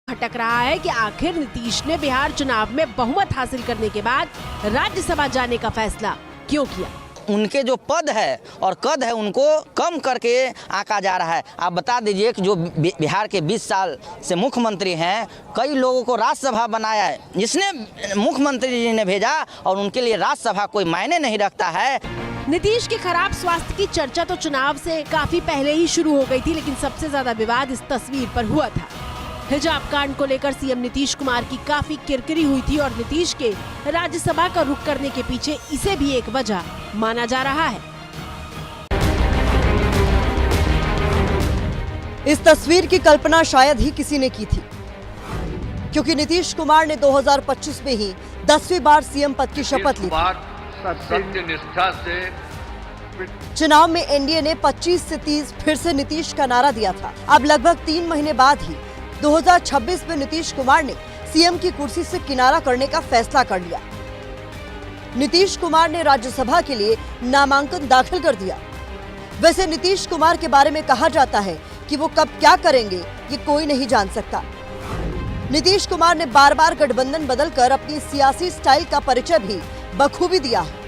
भटक रहा है कि आखिर नीतीश ने बिहार चुनाव में बहुमत हासिल करने के बाद राज्यसभा जाने का फैसला क्यों किया। उनके जो पद है और कद है उनको कम करके आंका जा रहा है। आप बता दीजिए कि जो बिहार के 20 साल से मुख्यमंत्री हैं, कई लोगों को राज्यसभा बनाया है, जिसने मुख्यमंत्री जी ने भेजा, और उनके लिए राज्यसभा कोई मायने नहीं रखता है। नीतीश के खराब स्वास्थ्य की चर्चा तो चुनाव से काफी पहले ही शुरू हो गई थी, लेकिन सबसे ज्यादा विवाद इस तस्वीर पर हुआ था। हिजाब कांड को लेकर सीएम नीतीश कुमार की काफी किरकिरी हुई थी और नीतीश के राज्यसभा का रुख करने के पीछे इसे भी एक वजह माना जा रहा है। इस तस्वीर की कल्पना शायद ही किसी ने की थी, क्योंकि नीतीश कुमार ने 2025 में ही 10वीं बार सीएम पद की शपथ ली। सत्यनिष्ठा से चुनाव में एनडीए ने 25 से 30 फिर से नीतीश का नारा दिया था। अब लगभग 3 महीने बाद ही 2026 में नीतीश कुमार ने सीएम की कुर्सी से किनारा करने का फैसला कर लिया। नीतीश कुमार ने राज्यसभा के लिए नामांकन दाखिल कर दिया। वैसे नीतीश कुमार के बारे में कहा जाता है कि वो कब क्या करेंगे ये कोई नहीं जान सकता। नीतीश कुमार ने बार बार गठबंधन बदलकर अपनी सियासी स्टाइल का परिचय भी बखूबी दिया है।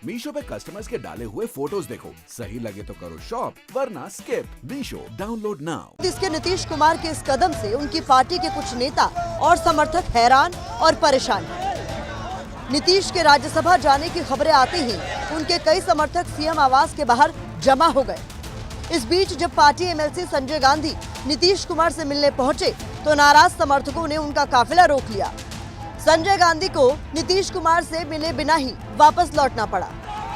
मीशो पे कस्टमर्स के डाले हुए फोटोज देखो, सही लगे तो करो शॉप, वरना स्किप। Meesho download now. इसके नीतीश कुमार के इस कदम से उनकी पार्टी के कुछ नेता और समर्थक हैरान और परेशान हैं। नीतीश के राज्यसभा जाने की खबरें आते ही उनके कई समर्थक सीएम आवास के बाहर जमा हो गए। इस बीच जब पार्टी एमएलसी संजय गांधी नीतीश कुमार से मिलने पहुंचे तो नाराज समर्थकों ने उनका काफिला रोक लिया। संजय गांधी को नीतीश कुमार से मिले बिना ही वापस लौटना पड़ा।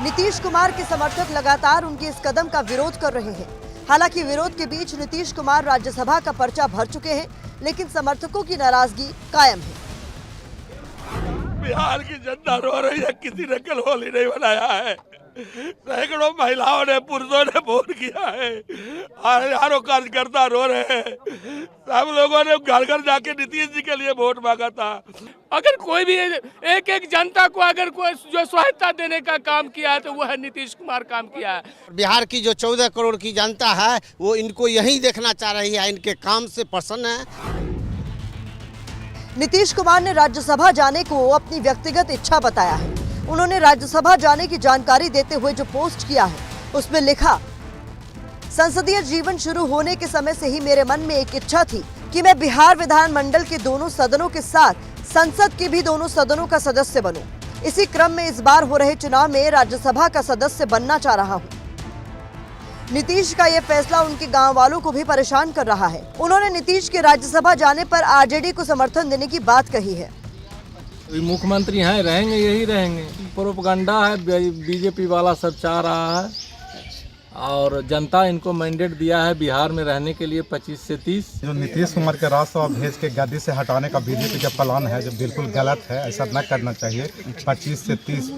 नीतीश कुमार के समर्थक लगातार उनके इस कदम का विरोध कर रहे हैं। हालांकि विरोध के बीच नीतीश कुमार राज्यसभा का पर्चा भर चुके हैं, लेकिन समर्थकों की नाराजगी कायम है। बिहार की जनता रो रही है, किसी ने कल होली नहीं बनाया है। सैकड़ों महिलाओं ने, पुरुषों ने वोट किया है, हजारों कार्यकर्ता रो रहे हैं। सब लोगों ने घर घर जाके नीतीश जी के लिए वोट मांगा था। अगर कोई भी एक एक जनता को अगर कोई जो सहायता देने का काम किया है तो वह है नीतीश कुमार काम किया है। बिहार की जो 14 करोड़ की जनता है वो इनको यही देखना चाह रही है, इनके काम से प्रसन्न है। नीतीश कुमार ने राज्यसभा जाने को अपनी व्यक्तिगत इच्छा बताया है। उन्होंने राज्यसभा जाने की जानकारी देते हुए जो पोस्ट किया है उसमें लिखा, संसदीय जीवन शुरू होने के समय से ही मेरे मन में एक इच्छा थी कि मैं बिहार विधानमंडल के दोनों सदनों के साथ संसद के भी दोनों सदनों का सदस्य बनूं। इसी क्रम में इस बार हो रहे चुनाव में राज्यसभा का सदस्य बनना चाह रहा हूं। नीतीश का यह फैसला उनके गांव वालों को भी परेशान कर रहा है। उन्होंने नीतीश के राज्यसभा जाने पर आरजेडी को समर्थन देने की बात कही है। मुख्यमंत्री हैं, रहेंगे, यही रहेंगे। प्रोपगंडा है, बीजेपी वाला सब चाह रहा है और जनता इनको मैंडेट दिया है बिहार में रहने के लिए 25 से 30। जो नीतीश कुमार के राज्यसभा भेज के गद्दी से हटाने का बीजेपी का प्लान है, जो बिल्कुल गलत है। ऐसा न करना चाहिए। 25 से 30